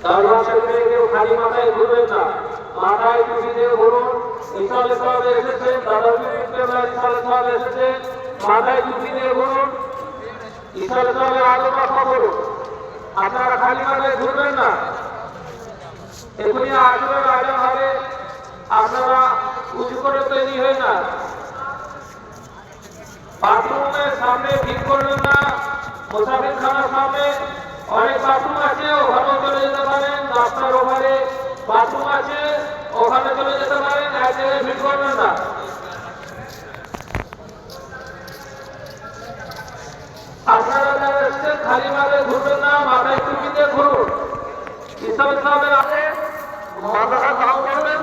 দরবার শরীফে কেউ খালি মাথায় ঘুরবেন না, মাথায় টুপি দিয়ে ঘুরুন। ইসলামে সাহেব এসেছেন, দাদাবি ইসলামে সাহেব এসেছেন, মাথায় টুপি দিয়ে ঘুরুন। ইসলামে সাহেবের আলো রক্ষা করুন, আপনারা খালি মাথায় ঘুরবেন না। এখনই আসরের আয়োজন হবে, আপনারা উঁচু করে তৈরি হয়ে না। বাথরুমের সামনে ভিড় করবেন না, মুসাফির খানার সামনে অনেক বাথরুম আছে, ওখানেও চলে যেতে পারেন। রাস্তার ওখানে বাথরুম আছে, ওখানে চলে যেতে পারেন, এক জায়গায় ভিড় করবেন না। আপনারা যারা এসছেন খালি মাথায় ঘুরবেন না, মাথায় টুপি দিয়ে ঘুরুন। ইসলাম সাহেবের আগে মাথাটা ধাও করবেন,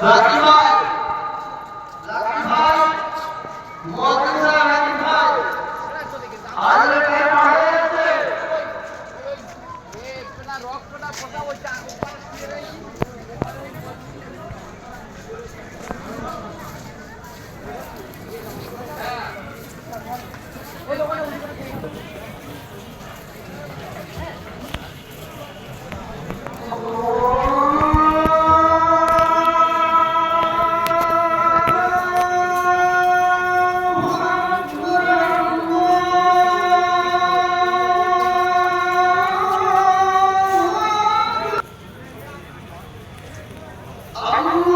লাকি ভাই, লাকি ভাই, মদিনা লাকি ভাই, আরে টাইম হয়ে গেছে। এই পেলা রক্তটা ফোটা হইছে উপরে দিয়ে রে। ওই দোকানে Allah